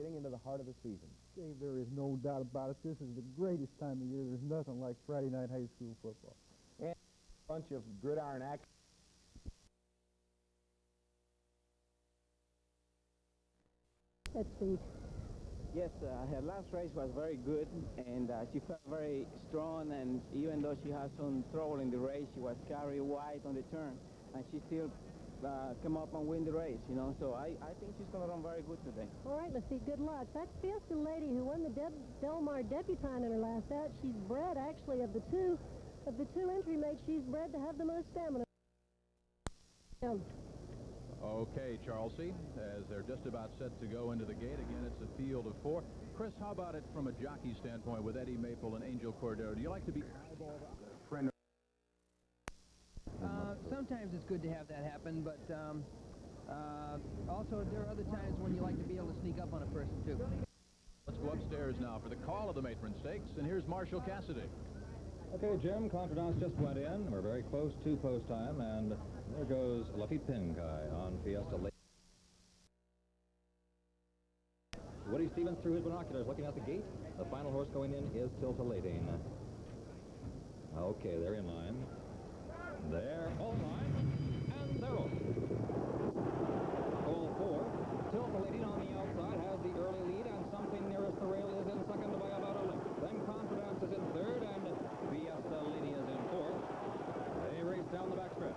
getting into the heart of the season. Dave, there is no doubt about it. This is the greatest time of year. There's nothing like Friday night high school football. And a bunch of gridiron action. That's Steve. Yes, her last race was very good, and she felt very strong, and even though she had some trouble in the race, she was carried wide on the turn, and she still come up and win the race, you know, so I think she's going to run very good today. All right, let's see. Good luck. That's Fiesta Lady who won the Del Mar debutante in her last out. She's bred, actually, of the two entry mates, she's bred to have the most stamina. Okay, Charlesy, as they're just about set to go into the gate. Again, it's a field of 4. Chris, how about it from a jockey standpoint with Eddie Maple and Angel Cordero? Do you like to be friend? Sometimes it's good to have that happen, but also there are other times when you like to be able to sneak up on a person, too. Let's go upstairs now for the call of the Matron Stakes, and here's Marshall Cassidy. Okay, Jim, Contredanse just went in. We're very close to post time, and there goes Lafitte Pinkai on Fiesta Lady. Woody Stevens through his binoculars looking at the gate. The final horse going in is Tiltalating. Okay, they're in line. They're all in line, and they're off. Pole 4. Tiltalating on the outside has the early lead, and something nearest the rail is in second by about a length. Then Contredanse is in third, and Fiesta Lady is in fourth. They race down the backstretch.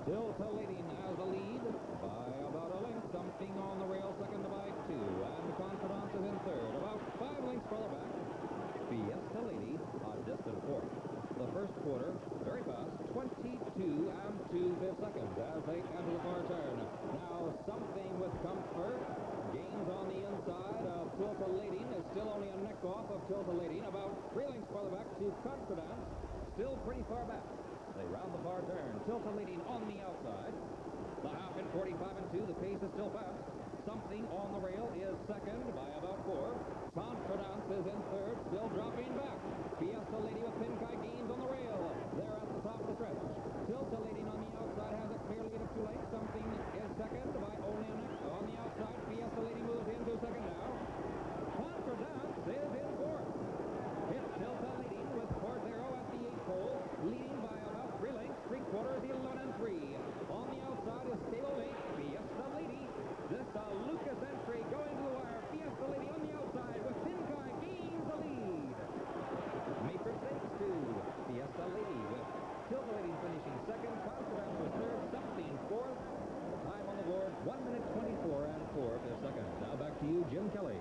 Tiltalating has the lead by about a length. Something on the rail, second by 2, and Contredanse is in third. About 5 lengths further back. Fiesta Lady a distant fourth. The first quarter, very fast, 22 and 2/5 seconds as they enter the far turn. Now something with comfort. Gains on the inside of Tiltalating is still only a neck off of Tiltalating. About 3 lengths further back to Contredanse, still pretty far back. They round the far turn. Tiltalating on the outside. The half in 45 and 2. The pace is still fast. Something on the rail is second by about 4. Contredanse is in third, still dropping back. Fiesta Lady with Pinkai gains on the rail. They're at the top of the stretch. Tiltalating on the outside has a clear lead of 2 lengths. Something is second by only a neck. On the outside, Fiesta Lady moves into second now. Contredanse is in fourth. It's Tiltalating with Cordero at the 8th pole, leading by about 3 lengths, 3/4, 11 and 3. On the outside is stablemate Fiesta Lady. This Lucas entry going to the wire. Fiesta Lady on the outside with Pinkai gains the lead. Matron Stakes to Fiesta Lady with Tiltalating finishing second. Contredanse was third. Something fourth. Time on the board 1 minute 24 and 4/5 seconds. Now back to you, Jim Kelly.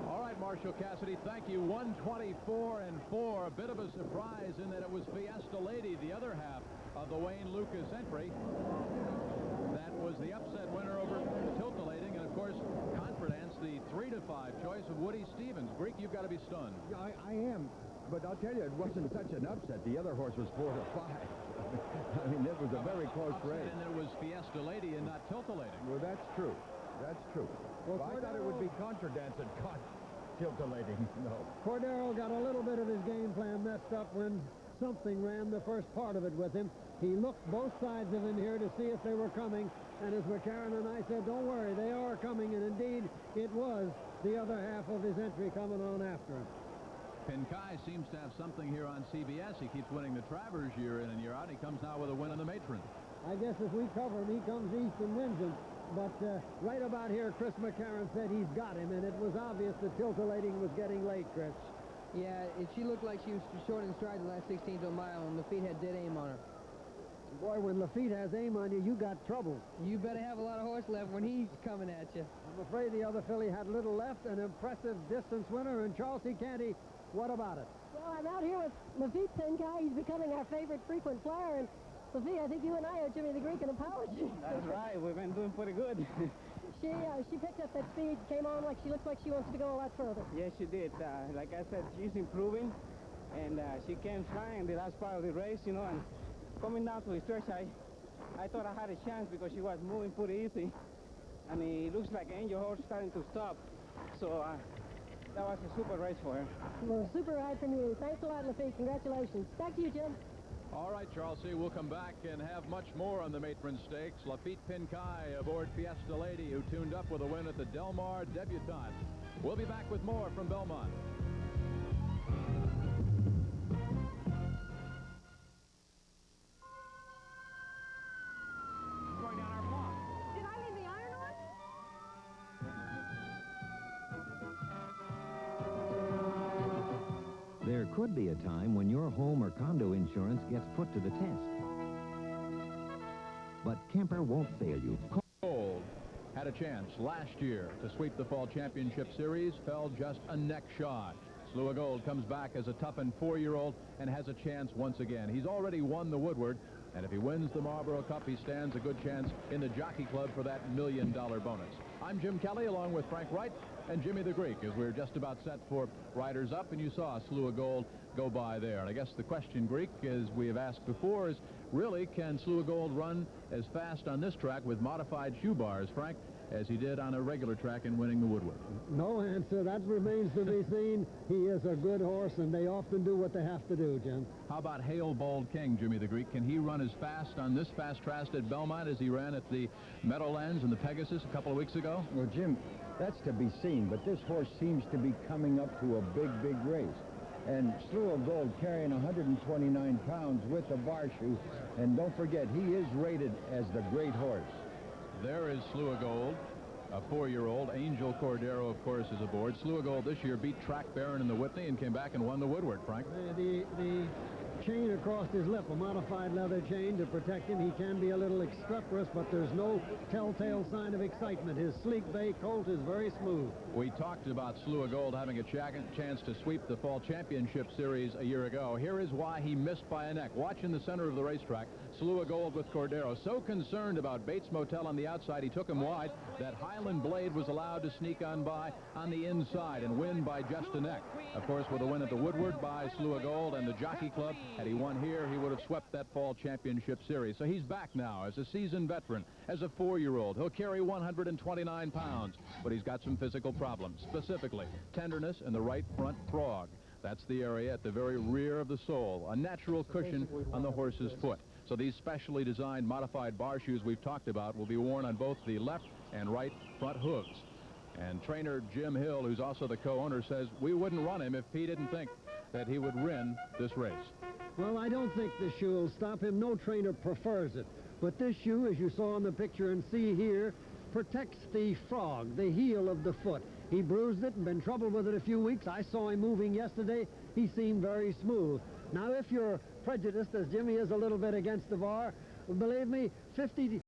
All right, Marshall Cassidy, thank you. 124 and 4. A bit of a surprise in that it was Fiesta Lady, the other half of the Wayne Lucas entry. That was the upset winner over Tiltalating, and of course, Contredanse, the 3-5 choice of Woody Stevens. Greek, you've got to be stunned. I am, but I'll tell you, it wasn't such an upset. The other horse was 4-5. I mean, it was a very close race. And it was Fiesta Lady and not Tiltalating. Well, that's true. That's true. Well, I thought it would be Contredanse that caught Tiltalating. No. Cordero got a little bit of his game plan messed up when something ran the first part of it with him. He looked both sides of him here to see if they were coming, and as McCarran and I said, don't worry, they are coming, and indeed it was the other half of his entry coming on after him. Pinkai seems to have something here on CBS. He keeps winning the Travers year in and year out. He comes now with a win in the Matron. I guess if we cover him, he comes east and wins him. But right about here, Chris McCarran said he's got him, and it was obvious that Tiltalating was getting late, Chris. Yeah, she looked like she was short in stride the last 16th of a mile, and Lafitte had dead aim on her. Boy, when Lafitte has aim on you, you got trouble. You better have a lot of horse left when he's coming at you. I'm afraid the other filly had little left, an impressive distance winner, and Charles C. Canty, what about it? Well, I'm out here with Lafitte Pinkai. He's becoming our favorite frequent flyer, and Lafitte, I think you and I owe Jimmy the Greek an apology. That's right. We've been doing pretty good. She picked up that speed, came on like she looks like she wants to go a lot further. Yes, she did. Like I said, she's improving, and she came flying in the last part of the race, you know, and coming down to the stretch, I thought I had a chance because she was moving pretty easy, and it looks like Angel Horse starting to stop, so that was a super race for her. Well, super ride from you. Thanks a lot, Lafitte. Congratulations. Back to you, Jim. All right, Charles C., we'll come back and have much more on the Matron Stakes. Lafitte Pincay aboard Fiesta Lady, who tuned up with a win at the Del Mar Debutante. We'll be back with more from Belmont. Going down our block. Did I leave the iron on? There could be a time when your home or condo insurance gets put to the test. But Kemper won't fail you. Gold had a chance last year to sweep the Fall Championship Series, fell just a neck shot. Slew of Gold comes back as a toughened 4-year-old and has a chance once again. He's already won the Woodward, and if he wins the Marlboro Cup, he stands a good chance in the Jockey Club for that $1 million bonus. I'm Jim Kelly, along with Frank Wright and Jimmy the Greek, as we're just about set for Riders Up, and you saw Slew of Gold go by there. And I guess the question, Greek, as we have asked before, is really, can Slew of Gold run as fast on this track with modified shoe bars, Frank, as he did on a regular track in winning the Woodward? No answer. That remains to be seen. He is a good horse, and they often do what they have to do, Jim. How about Hail Bold King, Jimmy the Greek? Can he run as fast on this fast track at Belmont as he ran at the Meadowlands and the Pegasus a couple of weeks ago? Well, Jim, that's to be seen, but this horse seems to be coming up to a big, big race. And Slew of Gold carrying 129 pounds with the bar shoe. And don't forget, he is rated as the great horse. There is Slew of Gold, a 4-year-old. Angel Cordero, of course, is aboard. Slew of Gold this year beat Track Baron in the Whitney and came back and won the Woodward, Frank. The chain across his lip, a modified leather chain to protect him. He can be a little extreporous, but there's no telltale sign of excitement. His sleek bay colt is very smooth. We talked about Slew of Gold having a chance to sweep the Fall Championship Series a year ago. Here is why he missed by a neck. Watch in the center of the racetrack, Slew of Gold with Cordero. So concerned about Bates Motel on the outside, he took him wide, that Highland Blade was allowed to sneak on by on the inside and win by just a neck. Of course, with a win at the Woodward by Slew of Gold and the Jockey Club, had he won here, he would have swept that Fall Championship Series. So he's back now as a seasoned veteran, as a 4-year-old. He'll carry 129 pounds, but he's got some physical problems, specifically tenderness in the right front frog. That's the area at the very rear of the sole, a natural cushion on the horse's foot. So these specially designed modified bar shoes we've talked about will be worn on both the left and right front hooves. And trainer Jim Hill, who's also the co-owner, says we wouldn't run him if he didn't think that he would win this race. Well, I don't think the shoe will stop him. No trainer prefers it. But this shoe, as you saw in the picture and see here, protects the frog, the heel of the foot. He bruised it and been troubled with it a few weeks. I saw him moving yesterday. He seemed very smooth. Now, if you're prejudiced, as Jimmy is a little bit against the bar, believe me, 50